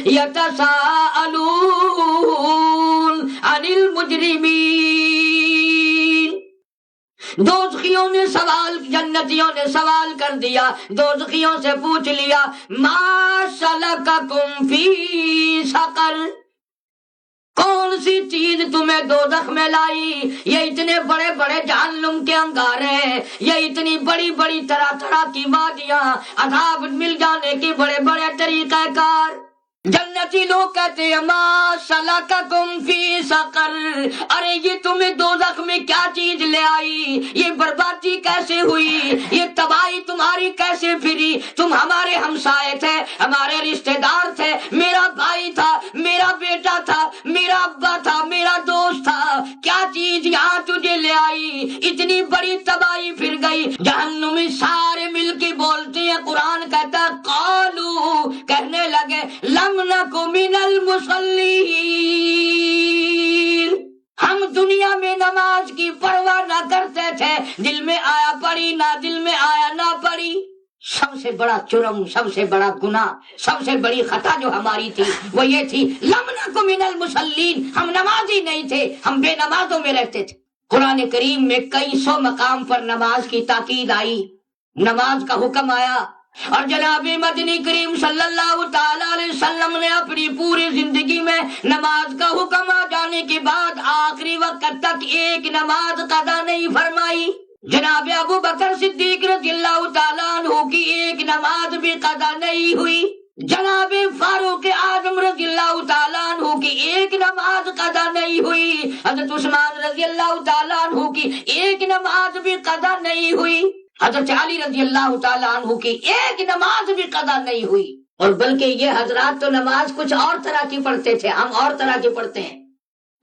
یتساءلون عن المجرمین۔ دوزخیوں نے سوال، جنتیوں نے سوال کر دیا، دوزخیوں سے پوچھ لیا ما سلککم فی سقر، کون سی چیز تمہیں دوزخ میں لائی؟ یہ اتنے بڑے بڑے جہنم کے انگارے، یہ اتنی بڑی بڑی طرح طرح کی وادیاں، عذاب مل جانے کے بڑے بڑے طریقہ کار۔ جنتی لوگ کہتے ہیں ما سلککم فی سقر، ارے یہ تمہیں دوزخ میں کیا چیز لے آئی؟ یہ بربادی کیسے ہوئی؟ یہ تباہی تمہاری کیسے پھری؟ تم ہمارے ہمسائے تھے، ہمارے رشتہ دار تھے، میرا بھائی تھا، میرا بیٹا تھا، میرا ابا تھا، میرا دوست تھا، کیا چیز یہاں تجھے لے آئی؟ اتنی بڑی تباہی پھر گئی۔ جہنمی سارے مل کے بولتے ہیں، قرآن کہتا ہے قالو، کہنے لگے لم نکو من المصلین، ہم دنیا میں نماز کی پرواہ نہ کرتے تھے، دل میں آیا پڑھی، نہ دل میں آیا نہ پڑھی۔ سب سے بڑا جرم، سب سے بڑا گناہ، سب سے بڑی خطا جو ہماری تھی وہ یہ تھی لم نکو من المصلین، ہم نمازی نہیں تھے، ہم بے نمازوں میں رہتے تھے۔ قرآن کریم میں کئی سو مقام پر نماز کی تاکید آئی، نماز کا حکم آیا، اور جناب مدنی کریم صلی اللہ تعالی علیہ وسلم نے اپنی پوری زندگی میں نماز کا حکم آ جانے کے بعد آخری وقت تک ایک نماز قضا نہیں فرمائی۔ جناب ابو بکر صدیق رضی اللہ تعالیٰ عنہ کی ایک نماز بھی قضا نہیں ہوئی، جناب فاروق اعظم رضی اللہ تعالیٰ عنہ کی ایک نماز قضا نہیں ہوئی، حضرت عثمان رضی اللہ تعالیٰ عنہ کی ایک نماز بھی قضا نہیں ہوئی، حضرت علی رضی اللہ تعالیٰ عنہ کی ایک نماز بھی قضا نہیں ہوئی۔ اور بلکہ یہ حضرات تو نماز کچھ اور طرح کی پڑھتے تھے، ہم اور طرح کی پڑھتے ہیں۔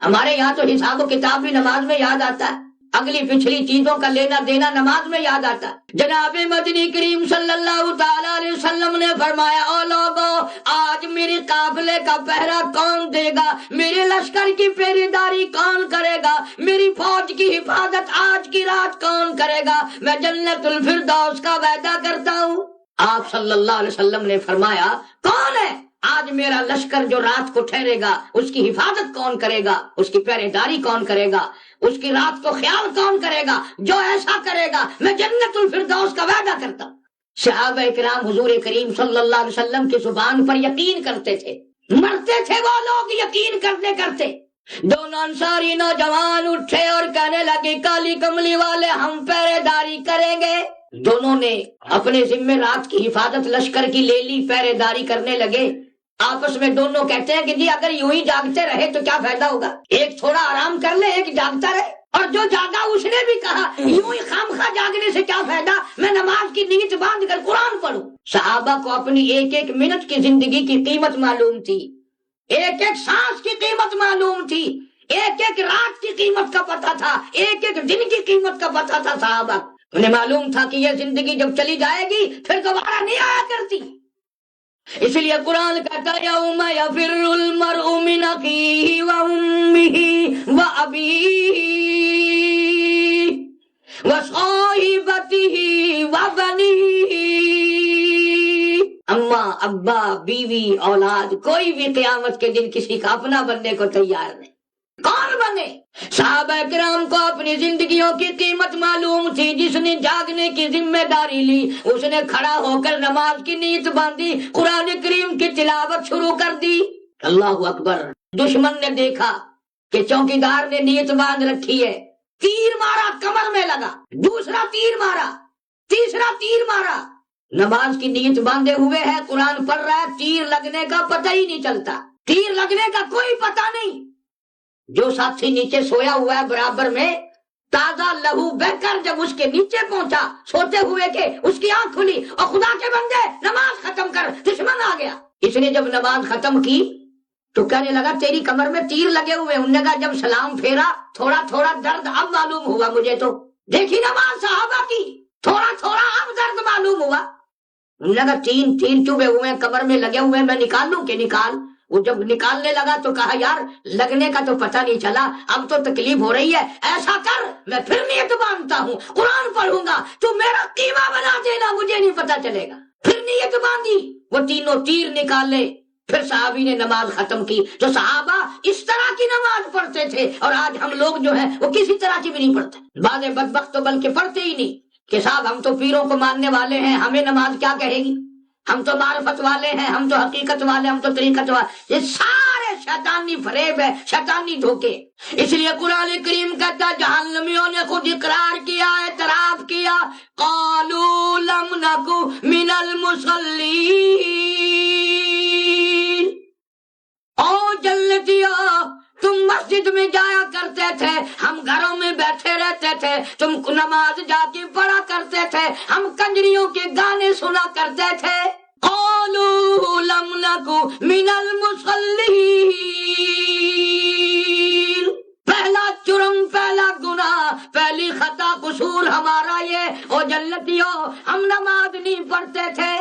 ہمارے یہاں تو حساب و کتاب بھی نماز میں یاد آتا ہے، اگلی پچھلی چیزوں کا لینا دینا نماز میں یاد آتا ہے۔ جناب مدنی کریم صلی اللہ تعالی علیہ وسلم نے فرمایا او لوگو، آج میرے قافلے کا پہرا کون دے گا؟ میرے لشکر کی پہرے داری کون کرے گا؟ میری فوج کی حفاظت آج کی رات کون کرے گا؟ میں جنت الفردوس کا وعدہ کرتا ہوں۔ آپ صلی اللہ علیہ وسلم نے فرمایا کون ہے آج میرا لشکر جو رات کو ٹھہرے گا؟ اس کی حفاظت کون کرے گا؟ اس کی پہرے داری کون کرے گا؟ اس کی رات کو خیال کون کرے گا؟ جو ایسا کرے گا میں جنت الفردوس کا وعدہ کرتا ہوں۔ صحابہ کرام حضور کریم صلی اللہ علیہ وسلم کی زبان پر یقین کرتے تھے، مرتے تھے وہ لوگ یقین کرتے کرتے۔ دونوں انصاری نوجوان اٹھے اور کہنے لگے کالی کملی والے ہم پہرے داری کریں گے۔ دونوں نے اپنے ذمہ رات کی حفاظت لشکر کی لے لی، پہرے داری کرنے لگے۔ آپس میں دونوں کہتے ہیں کہ جی اگر یوں ہی جاگتے رہے تو کیا فائدہ ہوگا، ایک تھوڑا آرام کر لے ایک جاگتا رہے۔ اور جو جاگا اس نے بھی کہا یوں ہی خامخواہ جاگنے سے کیا فائدہ، میں نماز کی نیت باندھ کر قرآن پڑھوں۔ صحابہ کو اپنی ایک ایک منٹ کی زندگی کی قیمت معلوم تھی، ایک ایک سانس کی قیمت معلوم تھی، ایک ایک رات کی قیمت کا پتہ تھا، ایک ایک دن کی قیمت کا پتہ تھا۔ صحابہ انہیں معلوم تھا کہ یہ زندگی جب چلی جائے گی پھر دوبارہ نہیں آیا کرتی۔ اس لیے قرآن کہتا ہے یوم یفر المرء من اخیہ وامہ وابیہ وصاحبتہ وبنیہ، اماں ابا بیوی اولاد، کوئی بھی قیامت کے دن کسی کا اپنا بننے کو تیار نہیں۔ کون بنے؟ صحابہ کرام کو اپنی زندگیوں کی قیمت معلوم تھی۔ جس نے جاگنے کی ذمہ داری لی اس نے کھڑا ہو کر نماز کی نیت باندھی، قرآن کریم کی تلاوت شروع کر دی۔ اللہ اکبر۔ دشمن نے دیکھا کہ چوکیدار نے نیت باندھ رکھی ہے، تیر مارا کمر میں لگا، دوسرا تیر مارا، تیسرا تیر مارا، نماز کی نیت باندھے ہوئے ہے، قرآن پڑھ رہا ہے، تیر لگنے کا پتہ ہی نہیں چلتا، تیر لگنے کا کوئی پتہ نہیں۔ جو ساتھی نیچے سویا ہوا ہے برابر میں، تازہ لہو بہ کر جب اس کے نیچے پہنچا سوتے ہوئے کے، اس کی آنکھ کھلی اور خدا کے بندے نماز ختم کر، دشمن آ گیا۔ اس نے جب نماز ختم کی تو کہنے لگا تیری کمر میں تیر لگے ہوئے۔ انہوں نے کہا جب سلام پھیرا تھوڑا تھوڑا درد اب معلوم ہوا مجھے، تو دیکھی نماز صحابہ کی، تھوڑا تھوڑا اب درد معلوم ہوا۔ انہوں نے کہا تین تیر چبھے ہوئے کمر میں لگے ہوئے، میں نکال لوں کہ نکال؟ وہ جب نکالنے لگا تو کہا یار لگنے کا تو پتہ نہیں چلا، اب تو تکلیف ہو رہی ہے، ایسا کر میں پھر نیت باندھتا ہوں، قرآن پڑھوں گا، تو میرا قیمہ بنا دینا، مجھے نہیں پتہ چلے گا۔ پھر نیت باندھی، وہ تینوں تیر نکالے، پھر صحابی نے نماز ختم کی. جو صحابہ اس طرح کی نماز پڑھتے تھے اور آج ہم لوگ جو ہیں وہ کسی طرح کی بھی نہیں پڑھتے. بعض بدبخت تو بلکہ پڑھتے ہی نہیں کہ صاحب ہم تو پیروں کو ماننے والے ہیں، ہمیں نماز کیا کہے گی، ہم تو معرفت والے ہیں، ہم تو حقیقت والے، ہم تو طریقت والے. یہ سارے شیطانی فریب ہے، شیطانی دھوکے. اس لیے قرآن کریم کہتا ہے جہنمیوں نے خود اقرار کیا، اعتراف کیا، قالوا لم نکو من المصلین. او جنتیو، تم مسجد میں جایا کرتے تھے، ہم گھروں میں بیٹھے رہتے تھے، تم نماز جا کے پڑھا کرتے تھے، ہم کنجریوں کے گانے سنا کرتے تھے. قالوا لم نکو من المصلین. پہلا جرم، پہلا گناہ، پہلی خطا قصور ہمارا یہ، او جنتیو ہم نماز نہیں پڑھتے تھے.